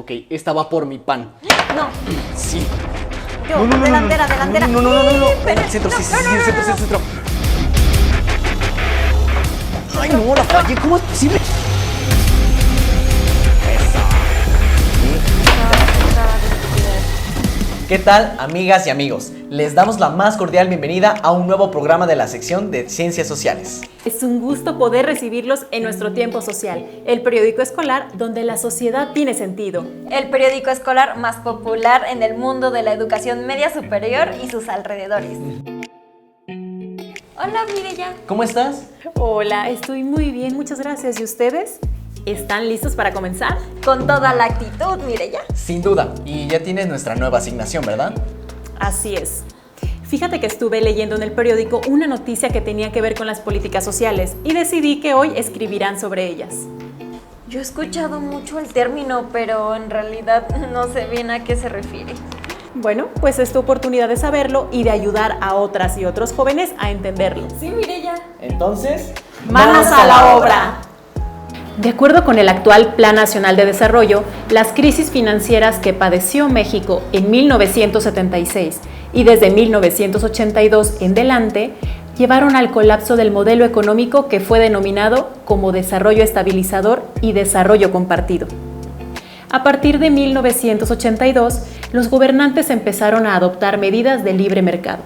Ok, esta va por mi pan. No, Sí. yo, delantera. No. Pero- Centro, sí, no. centro. Ay, no, la fallé. ¿Cómo es posible? ¿Qué tal, amigas y amigos? Les damos la más cordial bienvenida a un nuevo programa de la sección de Ciencias Sociales. Es un gusto poder recibirlos en nuestro tiempo social, el periódico escolar donde la sociedad tiene sentido. El periódico escolar más popular en el mundo de la educación media superior y sus alrededores. Hola, Mireya. ¿Cómo estás? Hola, estoy muy bien, muchas gracias. ¿Y ustedes? ¿Están listos para comenzar? Con toda la actitud, Mireya. Sin duda. Y ya tienes nuestra nueva asignación, ¿verdad? Así es. Fíjate que estuve leyendo en el periódico una noticia que tenía que ver con las políticas sociales y decidí que hoy escribirán sobre ellas. Yo he escuchado mucho el término, pero en realidad no sé bien a qué se refiere. Bueno, pues es tu oportunidad de saberlo y de ayudar a otras y otros jóvenes a entenderlo. Sí, Mireya. Entonces, ¡Manos a la obra! De acuerdo con el actual Plan Nacional de Desarrollo, las crisis financieras que padeció México en 1976 y desde 1982 en delante llevaron al colapso del modelo económico que fue denominado como desarrollo estabilizador y desarrollo compartido. A partir de 1982, los gobernantes empezaron a adoptar medidas de libre mercado.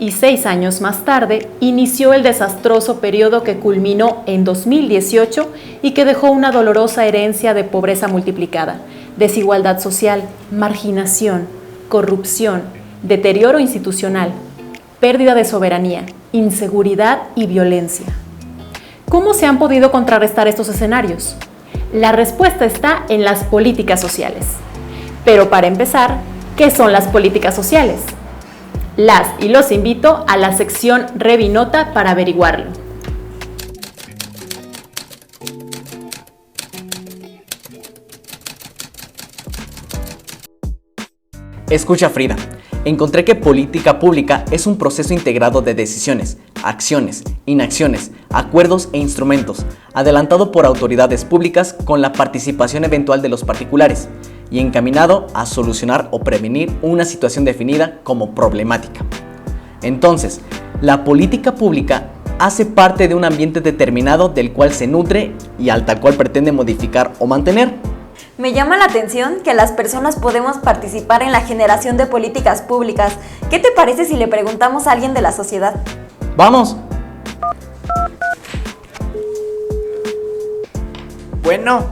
Y 6 años más tarde, inició el desastroso periodo que culminó en 2018 y que dejó una dolorosa herencia de pobreza multiplicada, desigualdad social, marginación, corrupción, deterioro institucional, pérdida de soberanía, inseguridad y violencia. ¿Cómo se han podido contrarrestar estos escenarios? La respuesta está en las políticas sociales. Pero para empezar, ¿qué son las políticas sociales? Las y los invito a la sección Revinota para averiguarlo. escucha, Frida. Encontré que política pública es un proceso integrado de decisiones, acciones, inacciones, acuerdos e instrumentos, adelantado por autoridades públicas con la participación eventual de los particulares y encaminado a solucionar o prevenir una situación definida como problemática. Entonces, la política pública hace parte de un ambiente determinado del cual se nutre y al tal cual pretende modificar o mantener. Me llama la atención que las personas podemos participar en la generación de políticas públicas. ¿Qué te parece si le preguntamos a alguien de la sociedad? ¡Vamos! Bueno.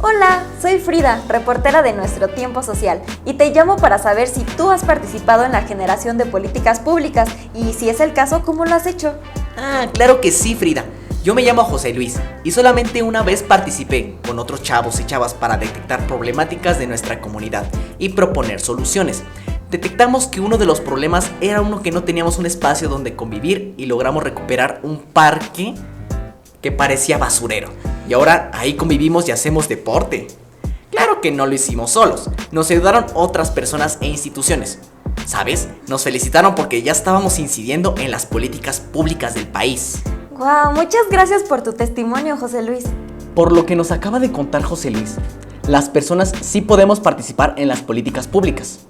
Hola, soy Frida, reportera de Nuestro Tiempo Social, y te llamo para saber si tú has participado en la generación de políticas públicas y si es el caso, ¿cómo lo has hecho? Claro que sí, Frida. Yo me llamo José Luis y solamente una vez participé con otros chavos y chavas para detectar problemáticas de nuestra comunidad y proponer soluciones. Detectamos que uno de los problemas era uno que no teníamos un espacio donde convivir y logramos recuperar un parque que parecía basurero. Y ahora ahí convivimos y hacemos deporte. Claro que no lo hicimos solos, nos ayudaron otras personas e instituciones. ¿Sabes? Nos felicitaron porque ya estábamos incidiendo en las políticas públicas del país. ¡Guau! Muchas gracias por tu testimonio, José Luis. Por lo que nos acaba de contar José Luis, las personas sí podemos participar en las políticas públicas.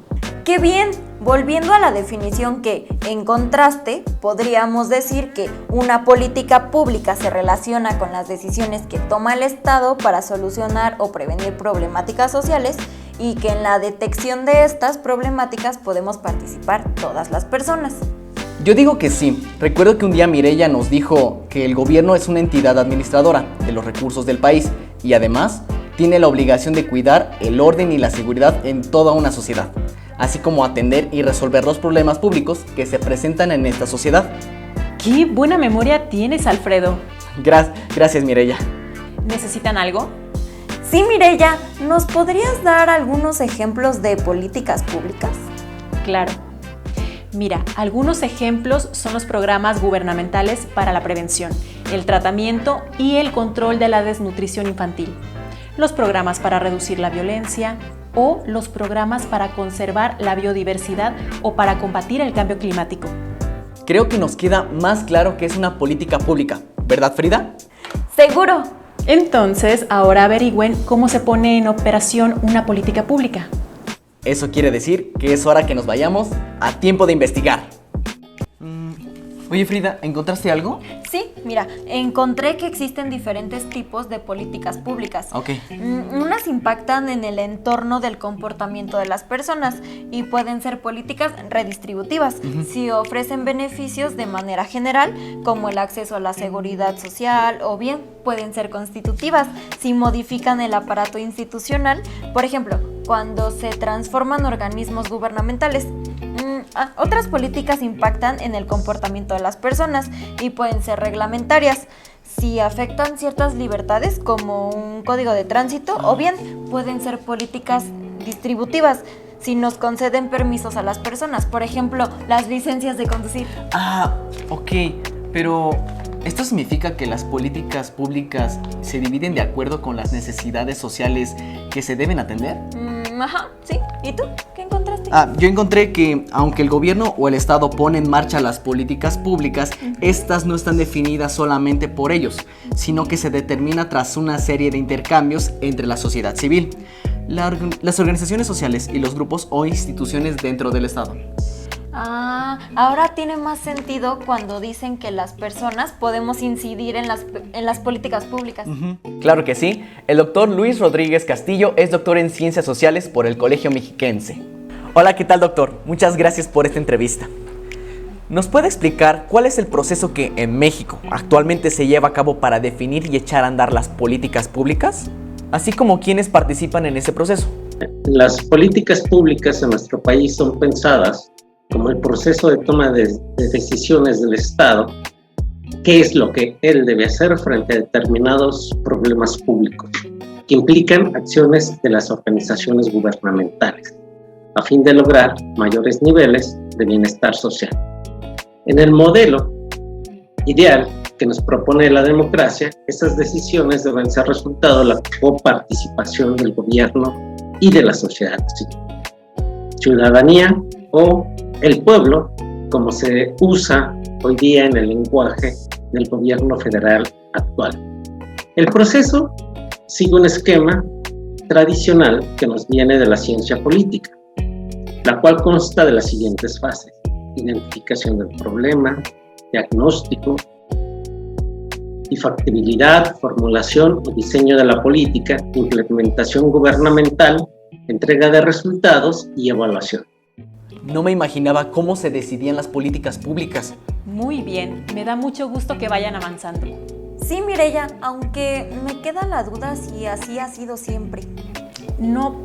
¡Qué bien! Volviendo a la definición que, en contraste, podríamos decir que una política pública se relaciona con las decisiones que toma el Estado para solucionar o prevenir problemáticas sociales y que en la detección de estas problemáticas podemos participar todas las personas. Yo digo que sí. Recuerdo que un día Mireya nos dijo que el gobierno es una entidad administradora de los recursos del país y además tiene la obligación de cuidar el orden y la seguridad en toda una sociedad, así como atender y resolver los problemas públicos que se presentan en esta sociedad. ¡Qué buena memoria tienes, Alfredo! Gracias, Mireya. ¿Necesitan algo? Sí, Mireya, ¿nos podrías dar algunos ejemplos de políticas públicas? Claro. Mira, algunos ejemplos son los programas gubernamentales para la prevención, el tratamiento y el control de la desnutrición infantil, los programas para reducir la violencia o los programas para conservar la biodiversidad o para combatir el cambio climático. Creo que nos queda más claro que es una política pública, ¿verdad, Frida? ¡Seguro! Entonces, ahora averigüen cómo se pone en operación una política pública. Eso quiere decir que es hora que nos vayamos a tiempo de investigar. Oye Frida, ¿encontraste algo? Sí, mira, encontré que existen diferentes tipos de políticas públicas. Ok. Unas impactan en el entorno del comportamiento de las personas y pueden ser políticas redistributivas si ofrecen beneficios de manera general, como el acceso a la seguridad social, o bien pueden ser constitutivas si modifican el aparato institucional, por ejemplo, cuando se transforman organismos gubernamentales. Otras políticas impactan en el comportamiento de las personas y pueden ser reglamentarias si afectan ciertas libertades, como un código de tránsito, o bien pueden ser políticas distributivas si nos conceden permisos a las personas, por ejemplo, las licencias de conducir. Ok, pero ¿esto significa que las políticas públicas se dividen de acuerdo con las necesidades sociales que se deben atender? Sí. ¿Y tú? ¿Qué encontraste? Yo encontré que, aunque el gobierno o el Estado pone en marcha las políticas públicas, estas no están definidas solamente por ellos, sino que se determina tras una serie de intercambios entre la sociedad civil, las organizaciones sociales y los grupos o instituciones dentro del Estado. Ahora tiene más sentido cuando dicen que las personas podemos incidir en las políticas públicas. Claro que sí. El doctor Luis Rodríguez Castillo es doctor en Ciencias Sociales por el Colegio Mexiquense. Hola, ¿qué tal, doctor? Muchas gracias por esta entrevista. ¿Nos puede explicar cuál es el proceso que en México actualmente se lleva a cabo para definir y echar a andar las políticas públicas? Así como quiénes participan en ese proceso. Las políticas públicas en nuestro país son pensadas como el proceso de toma de decisiones del Estado, qué es lo que él debe hacer frente a determinados problemas públicos, que implican acciones de las organizaciones gubernamentales, a fin de lograr mayores niveles de bienestar social. En el modelo ideal que nos propone la democracia, esas decisiones deben ser resultado de la coparticipación del gobierno y de la sociedad civil. Ciudadanía o el pueblo, como se usa hoy día en el lenguaje del gobierno federal actual. El proceso sigue un esquema tradicional que nos viene de la ciencia política, la cual consta de las siguientes fases: identificación del problema, diagnóstico y factibilidad, formulación o diseño de la política, implementación gubernamental, entrega de resultados y evaluación. No me imaginaba cómo se decidían las políticas públicas. Muy bien, me da mucho gusto que vayan avanzando. Sí, Mireya, aunque me queda la duda si así ha sido siempre. No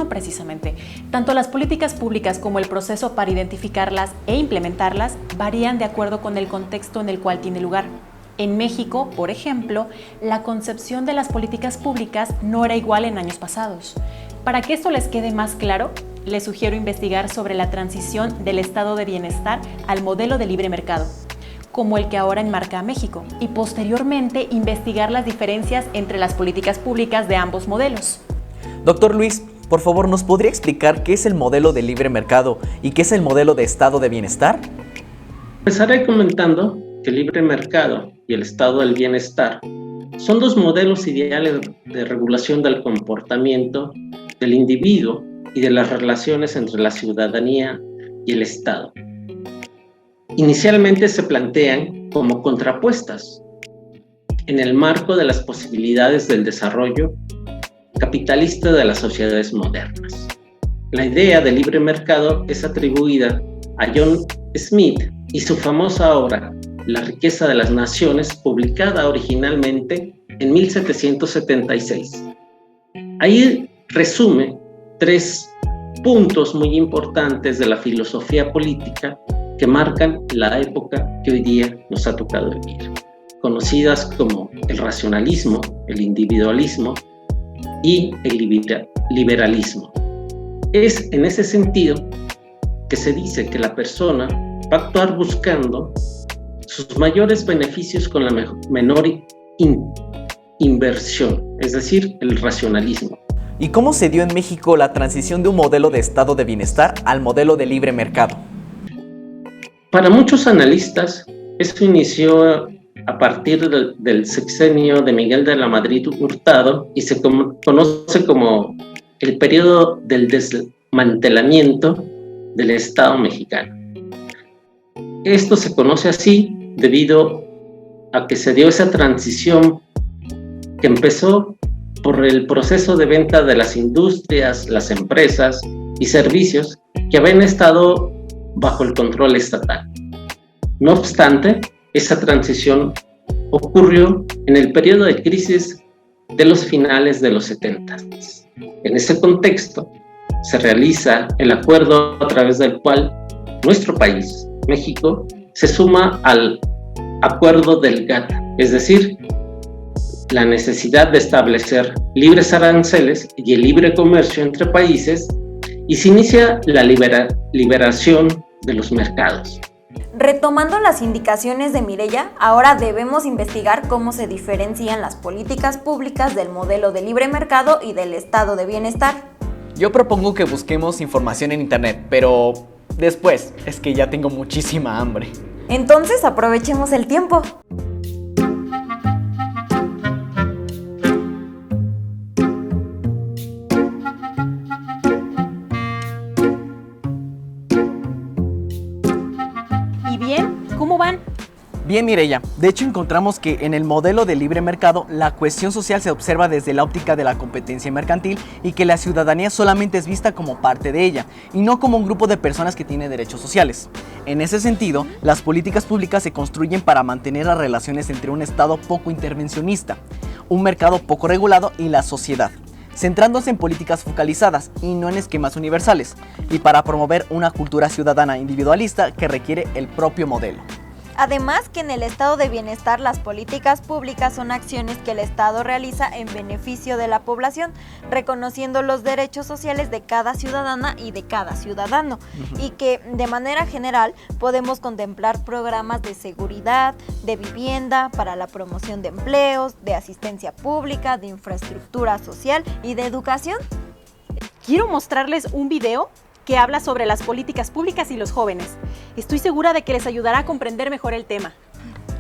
precisamente. Tanto las políticas públicas como el proceso para identificarlas e implementarlas varían de acuerdo con el contexto en el cual tiene lugar. En México, por ejemplo, la concepción de las políticas públicas no era igual en años pasados. Para que esto les quede más claro, les sugiero investigar sobre la transición del estado de bienestar al modelo de libre mercado, como el que ahora enmarca a México, y posteriormente investigar las diferencias entre las políticas públicas de ambos modelos. Doctor Luis, por favor, ¿nos podría explicar qué es el modelo de libre mercado y qué es el modelo de estado de bienestar? Empezaré comentando que el libre mercado y el estado del bienestar son dos modelos ideales de regulación del comportamiento del individuo y de las relaciones entre la ciudadanía y el Estado. Inicialmente se plantean como contrapuestas en el marco de las posibilidades del desarrollo capitalista de las sociedades modernas. La idea del libre mercado es atribuida a John Smith y su famosa obra La riqueza de las naciones, publicada originalmente en 1776. Ahí resume 3 puntos muy importantes de la filosofía política que marcan la época que hoy día nos ha tocado vivir, conocidas como el racionalismo, el individualismo y el liberalismo. Es en ese sentido que se dice que la persona va a actuar buscando sus mayores beneficios con la menor inversión, es decir, el racionalismo. ¿Y cómo se dio en México la transición de un modelo de estado de bienestar al modelo de libre mercado? Para muchos analistas, esto inició a partir del sexenio de Miguel de la Madrid Hurtado y se conoce como el periodo del desmantelamiento del Estado mexicano. Esto se conoce así debido a que se dio esa transición que empezó por el proceso de venta de las industrias, las empresas y servicios que habían estado bajo el control estatal. No obstante, esa transición ocurrió en el periodo de crisis de los finales de los 70. En ese contexto, se realiza el acuerdo a través del cual nuestro país, México, se suma al acuerdo del GATT, es decir, la necesidad de establecer libres aranceles y el libre comercio entre países, y se inicia la liberación de los mercados. Retomando las indicaciones de Mireya, ahora debemos investigar cómo se diferencian las políticas públicas del modelo de libre mercado y del estado de bienestar. Yo propongo que busquemos información en internet, pero después, es que ya tengo muchísima hambre. Entonces aprovechemos el tiempo. ¿Y bien? ¿Cómo van? Bien, Mireya, de hecho encontramos que en el modelo de libre mercado la cuestión social se observa desde la óptica de la competencia mercantil y que la ciudadanía solamente es vista como parte de ella y no como un grupo de personas que tiene derechos sociales. En ese sentido, las políticas públicas se construyen para mantener las relaciones entre un Estado poco intervencionista, un mercado poco regulado y la sociedad, centrándose en políticas focalizadas y no en esquemas universales, y para promover una cultura ciudadana individualista que requiere el propio modelo. Además que en el estado de bienestar las políticas públicas son acciones que el Estado realiza en beneficio de la población, reconociendo los derechos sociales de cada ciudadana y de cada ciudadano, y que de manera general podemos contemplar programas de seguridad, de vivienda, para la promoción de empleos, de asistencia pública, de infraestructura social y de educación. Quiero mostrarles un video que habla sobre las políticas públicas y los jóvenes. Estoy segura de que les ayudará a comprender mejor el tema.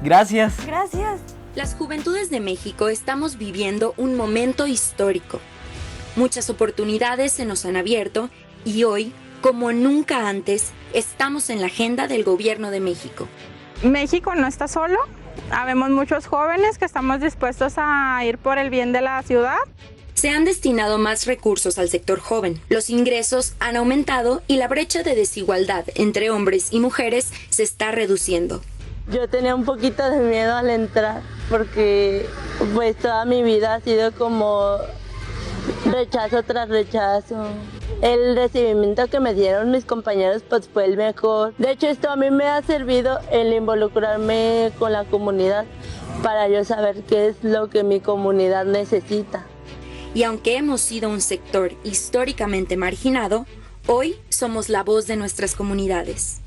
Gracias. Gracias. Las juventudes de México estamos viviendo un momento histórico. Muchas oportunidades se nos han abierto y hoy, como nunca antes, estamos en la agenda del Gobierno de México. México no está solo. Habemos muchos jóvenes que estamos dispuestos a ir por el bien de la ciudad. Se han destinado más recursos al sector joven, los ingresos han aumentado y la brecha de desigualdad entre hombres y mujeres se está reduciendo. Yo tenía un poquito de miedo al entrar porque pues toda mi vida ha sido como rechazo tras rechazo. El recibimiento que me dieron mis compañeros pues fue el mejor. De hecho, esto a mí me ha servido el involucrarme con la comunidad para yo saber qué es lo que mi comunidad necesita. Y aunque hemos sido un sector históricamente marginado, hoy somos la voz de nuestras comunidades.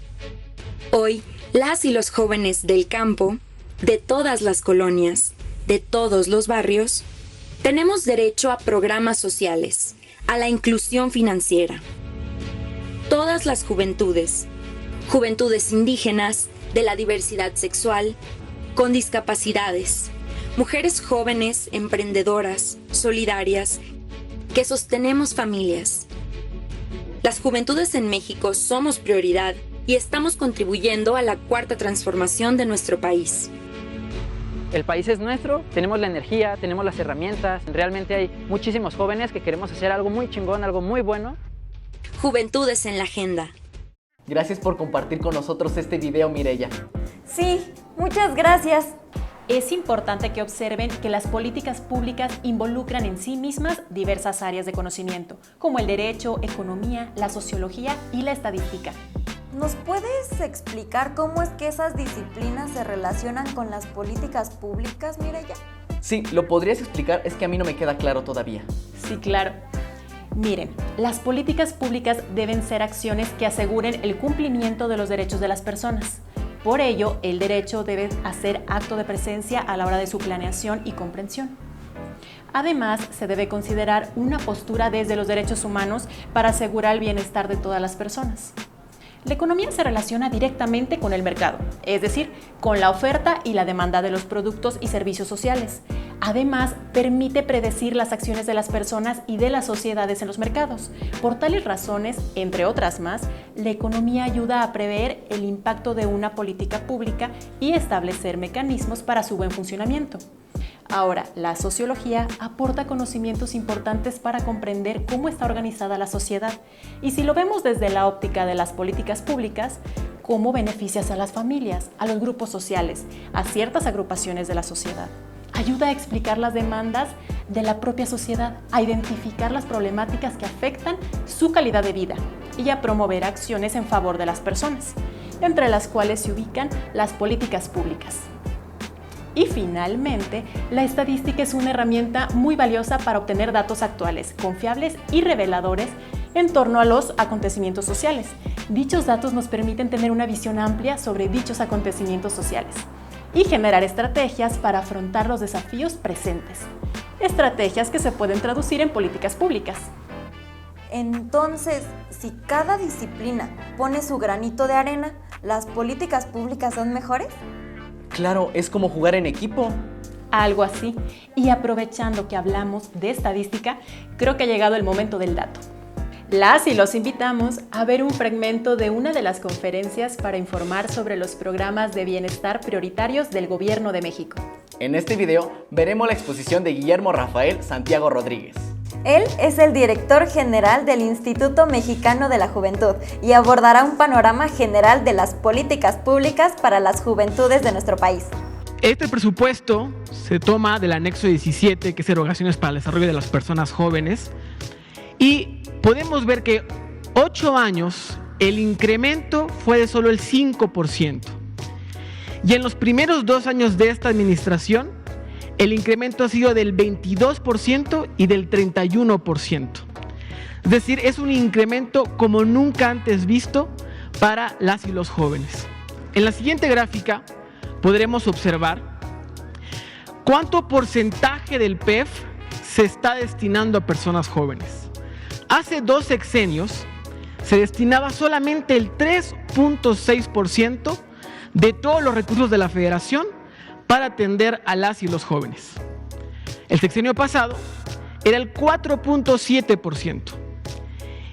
Hoy, las y los jóvenes del campo, de todas las colonias, de todos los barrios, tenemos derecho a programas sociales, a la inclusión financiera. Todas las juventudes, juventudes indígenas, de la diversidad sexual, con discapacidades, mujeres jóvenes, emprendedoras, solidarias, que sostenemos familias. Las juventudes en México somos prioridad y estamos contribuyendo a la cuarta transformación de nuestro país. El país es nuestro, tenemos la energía, tenemos las herramientas, realmente hay muchísimos jóvenes que queremos hacer algo muy chingón, algo muy bueno. Juventudes en la agenda. Gracias por compartir con nosotros este video, Mireya. Sí, muchas gracias. Es importante que observen que las políticas públicas involucran en sí mismas diversas áreas de conocimiento, como el derecho, economía, la sociología y la estadística. ¿Nos puedes explicar cómo es que esas disciplinas se relacionan con las políticas públicas, Mireya? Sí, ¿lo podrías explicar? Es que a mí no me queda claro todavía. Sí, claro. Miren, las políticas públicas deben ser acciones que aseguren el cumplimiento de los derechos de las personas. Por ello, el derecho debe hacer acto de presencia a la hora de su planeación y comprensión. Además, se debe considerar una postura desde los derechos humanos para asegurar el bienestar de todas las personas. La economía se relaciona directamente con el mercado, es decir, con la oferta y la demanda de los productos y servicios sociales. Además, permite predecir las acciones de las personas y de las sociedades en los mercados. Por tales razones, entre otras más, la economía ayuda a prever el impacto de una política pública y establecer mecanismos para su buen funcionamiento. Ahora, la sociología aporta conocimientos importantes para comprender cómo está organizada la sociedad y, si lo vemos desde la óptica de las políticas públicas, cómo beneficias a las familias, a los grupos sociales, a ciertas agrupaciones de la sociedad. Ayuda a explicar las demandas de la propia sociedad, a identificar las problemáticas que afectan su calidad de vida y a promover acciones en favor de las personas, entre las cuales se ubican las políticas públicas. Y finalmente, la estadística es una herramienta muy valiosa para obtener datos actuales, confiables y reveladores en torno a los acontecimientos sociales. Dichos datos nos permiten tener una visión amplia sobre dichos acontecimientos sociales y generar estrategias para afrontar los desafíos presentes. Estrategias que se pueden traducir en políticas públicas. Entonces, si cada disciplina pone su granito de arena, ¿las políticas públicas son mejores? Claro, es como jugar en equipo. Algo así. Y aprovechando que hablamos de estadística, creo que ha llegado el momento del dato. Las y los invitamos a ver un fragmento de una de las conferencias para informar sobre los programas de bienestar prioritarios del Gobierno de México. En este video veremos la exposición de Guillermo Rafael Santiago Rodríguez. Él es el director general del Instituto Mexicano de la Juventud y abordará un panorama general de las políticas públicas para las juventudes de nuestro país. Este presupuesto se toma del anexo 17, que es Erogaciones para el Desarrollo de las Personas Jóvenes, y podemos ver que 8 años el incremento fue de solo el 5%. Y en los primeros 2 años de esta administración, el incremento ha sido del 22% y del 31%. Es decir, es un incremento como nunca antes visto para las y los jóvenes. En la siguiente gráfica podremos observar cuánto porcentaje del PEF se está destinando a personas jóvenes. Hace 2 sexenios se destinaba solamente el 3.6% de todos los recursos de la Federación para atender a las y los jóvenes. El sexenio pasado era el 4.7%.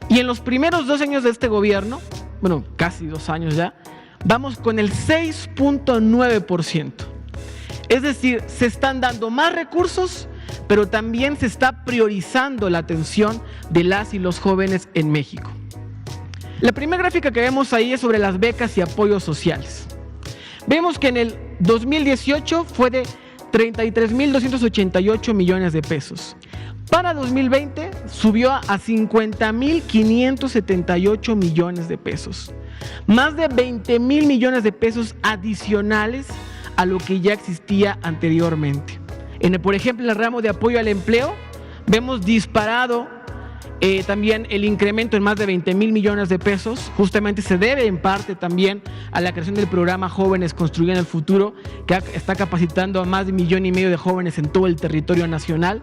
Y en los primeros 2 años de este gobierno, bueno, casi 2 años ya, vamos con el 6.9%. Es decir, se están dando más recursos, pero también se está priorizando la atención de las y los jóvenes en México. La primera gráfica que vemos ahí es sobre las becas y apoyos sociales. Vemos que en el 2018 fue de 33.288 millones de pesos. Para 2020 subió a 50.578 millones de pesos. Más de 20.000 millones de pesos adicionales a lo que ya existía anteriormente. Por ejemplo, en el ramo de apoyo al empleo, vemos disparado también el incremento en más de 20.000 millones de pesos. Justamente se debe en parte también a la creación del programa Jóvenes Construyendo el Futuro, que está capacitando a más de 1,5 millones de jóvenes en todo el territorio nacional.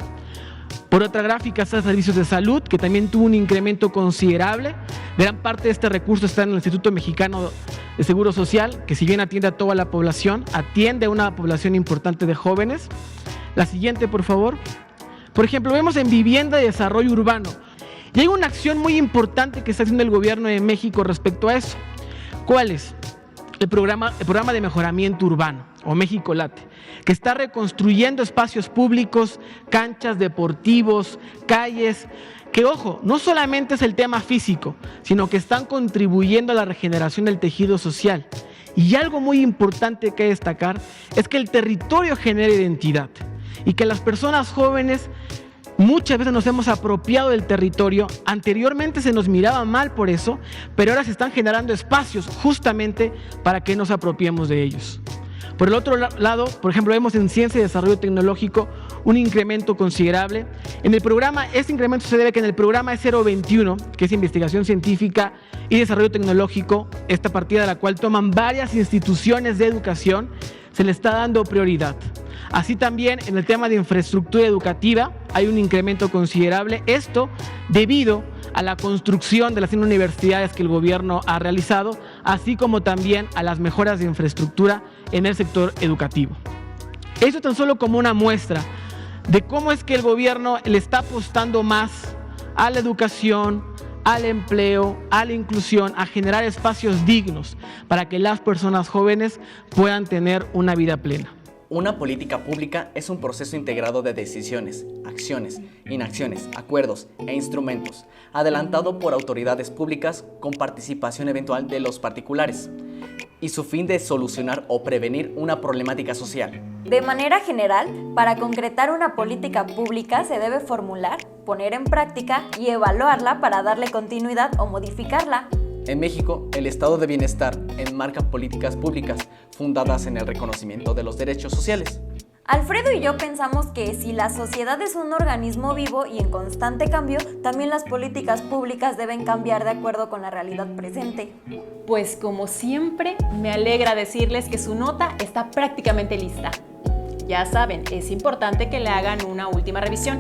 Por otra gráfica está Servicios de Salud, que también tuvo un incremento considerable. Gran parte de este recurso está en el Instituto Mexicano de Seguro Social, que si bien atiende a toda la población, atiende a una población importante de jóvenes. La siguiente, por favor. Por ejemplo, vemos en vivienda y desarrollo urbano. Y hay una acción muy importante que está haciendo el Gobierno de México respecto a eso. ¿Cuál es? El programa de mejoramiento urbano, o México Late, que está reconstruyendo espacios públicos, canchas, deportivos, calles, que ojo, no solamente es el tema físico, sino que están contribuyendo a la regeneración del tejido social. Y algo muy importante que destacar es que el territorio genera identidad y que las personas jóvenes muchas veces nos hemos apropiado del territorio. Anteriormente se nos miraba mal por eso, pero ahora se están generando espacios justamente para que nos apropiemos de ellos. Por el otro lado, por ejemplo, vemos en Ciencia y Desarrollo Tecnológico un incremento considerable. En el programa, este incremento se debe a que en el programa 021, que es Investigación Científica y Desarrollo Tecnológico, esta partida de la cual toman varias instituciones de educación, se le está dando prioridad. Así también en el tema de infraestructura educativa hay un incremento considerable, esto debido a la construcción de las 100 universidades que el gobierno ha realizado, así como también a las mejoras de infraestructura en el sector educativo. Eso tan solo como una muestra de cómo es que el gobierno le está apostando más a la educación, al empleo, a la inclusión, a generar espacios dignos para que las personas jóvenes puedan tener una vida plena. Una política pública es un proceso integrado de decisiones, acciones, inacciones, acuerdos e instrumentos, adelantado por autoridades públicas con participación eventual de los particulares, y su fin de solucionar o prevenir una problemática social. De manera general, para concretar una política pública se debe formular, poner en práctica y evaluarla para darle continuidad o modificarla. En México, el estado de bienestar enmarca políticas públicas fundadas en el reconocimiento de los derechos sociales. Alfredo y yo pensamos que si la sociedad es un organismo vivo y en constante cambio, también las políticas públicas deben cambiar de acuerdo con la realidad presente. Pues como siempre, me alegra decirles que su nota está prácticamente lista. Ya saben, es importante que le hagan una última revisión.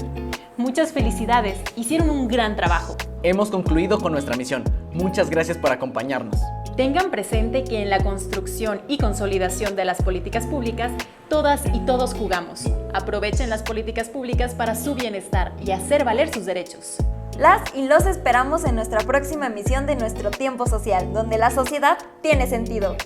Muchas felicidades, hicieron un gran trabajo. Hemos concluido con nuestra misión. Muchas gracias por acompañarnos. Tengan presente que en la construcción y consolidación de las políticas públicas, todas y todos jugamos. Aprovechen las políticas públicas para su bienestar y hacer valer sus derechos. Las y los esperamos en nuestra próxima emisión de Nuestro Tiempo Social, donde la sociedad tiene sentido.